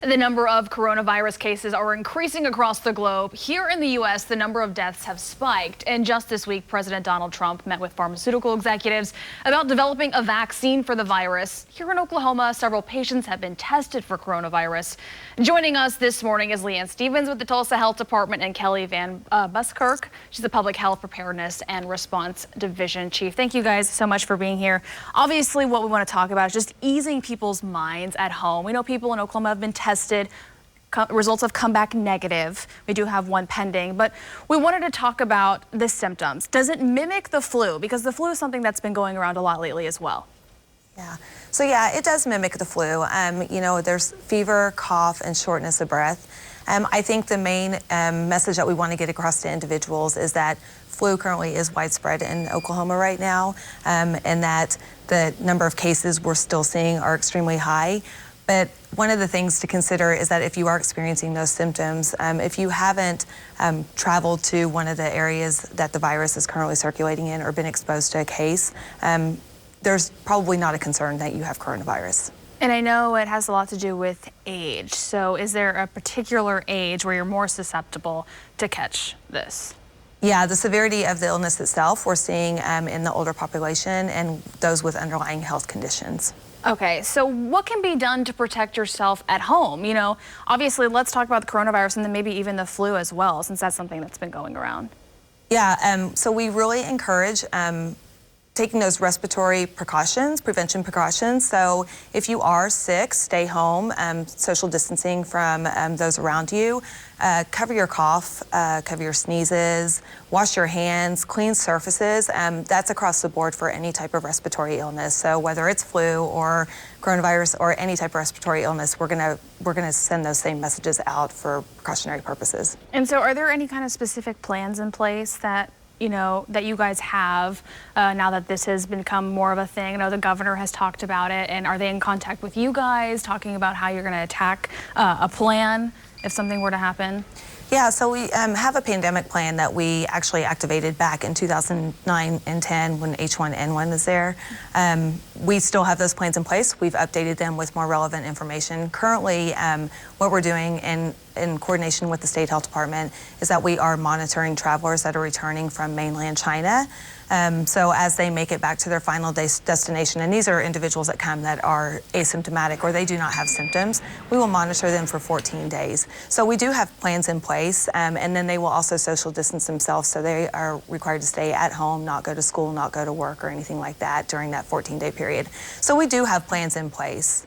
The number of coronavirus cases are increasing across the globe. Here in the U.S., the number of deaths have spiked. And just this week, President Donald Trump met with pharmaceutical executives about developing a vaccine for the virus. Here in Oklahoma, several patients have been tested for coronavirus. Joining us this morning is Leanne Stevens with the Tulsa Health Department and Kelly Van Buskirk. She's the Public Health Preparedness and Response Division Chief. Thank you guys so much for being here. Obviously, what we want to talk about is just easing people's minds at home. We know people in Oklahoma have been tested. Results have come back negative. We do have one pending, but we wanted to talk about the symptoms. Does it mimic the flu? Because the flu is something that's been going around a lot lately as well. Yeah, it does mimic the flu. There's fever, cough, and shortness of breath. I think the main message that we want to get across to individuals is that flu currently is widespread in Oklahoma right now, and that the number of cases we're still seeing are extremely high. But one of the things to consider is that if you are experiencing those symptoms, if you haven't traveled to one of the areas that the virus is currently circulating in or been exposed to a case, there's probably not a concern that you have coronavirus. And I know it has a lot to do with age. So is there a particular age where you're more susceptible to catch this? Yeah, the severity of the illness itself we're seeing in the older population and those with underlying health conditions. Okay, so what can be done to protect yourself at home? Obviously, let's talk about the coronavirus and then maybe even the flu as well, since that's something that's been going around. Yeah, so we really encourage taking those respiratory precautions, prevention precautions. So if you are sick, stay home, social distancing from those around you, cover your cough, cover your sneezes, wash your hands, clean surfaces. That's across the board for any type of respiratory illness. So whether it's flu or coronavirus or any type of respiratory illness, we're gonna send those same messages out for precautionary purposes. And so are there any kind of specific plans in place that that you guys have now that this has become more of a thing? I know the governor has talked about it, and are they in contact with you guys talking about how you're going to attack a plan if something were to happen? Yeah, so we have a pandemic plan that we actually activated back in 2009 and 10 when H1N1 was there. We still have those plans in place. We've updated them with more relevant information. Currently, what we're doing in coordination with the State Health Department is that we are monitoring travelers that are returning from mainland China. So as they make it back to their final destination, and these are individuals that come that are asymptomatic or they do not have symptoms, we will monitor them for 14 days. So we do have plans in place, and then they will also social distance themselves, so they are required to stay at home, not go to school, not go to work or anything like that during that 14-day period. So we do have plans in place.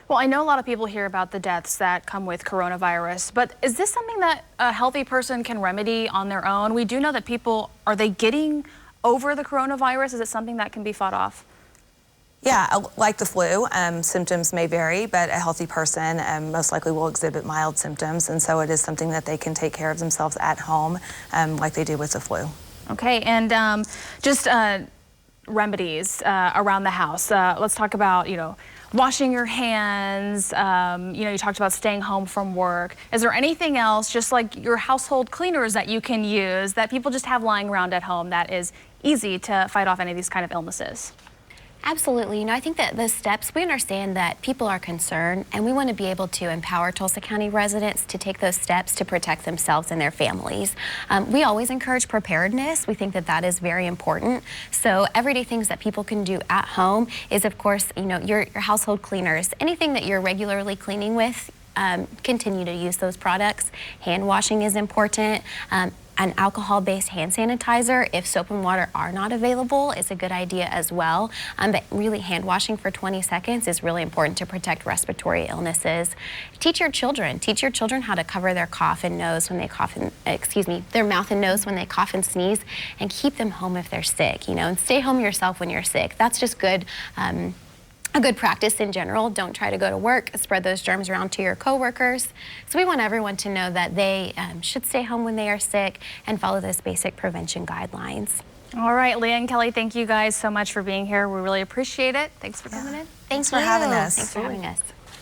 Well, I know a lot of people hear about the deaths that come with coronavirus, but is this something that a healthy person can remedy on their own? We do know that people, are they getting over the coronavirus? Is it something that can be fought off? Yeah, like the flu, symptoms may vary, but a healthy person most likely will exhibit mild symptoms, and so it is something that they can take care of themselves at home like they do with the flu. Okay, and just remedies around the house. Let's talk about, washing your hands. You talked about staying home from work. Is there anything else, just like your household cleaners that you can use that people just have lying around at home that is easy to fight off any of these kind of illnesses? Absolutely. I think that the steps, we understand that people are concerned, and we want to be able to empower Tulsa County residents to take those steps to protect themselves and their families. We always encourage preparedness. We think that that is very important. So everyday things that people can do at home is, of course, your household cleaners. Anything that you're regularly cleaning with, continue to use those products. Hand washing is important. An alcohol-based hand sanitizer, if soap and water are not available, is a good idea as well. But really, hand washing for 20 seconds is really important to protect respiratory illnesses. Teach your children how to cover their cough and nose when they cough and, their mouth and nose when they cough and sneeze, and keep them home if they're sick, and stay home yourself when you're sick. That's just good. A good practice in general. Don't try to go to work, spread those germs around to your coworkers. So we want everyone to know that they should stay home when they are sick and follow those basic prevention guidelines. All right, Leah and Kelly, thank you guys so much for being here. We really appreciate it. Thanks for coming in. Thanks for having us. Thanks for having us.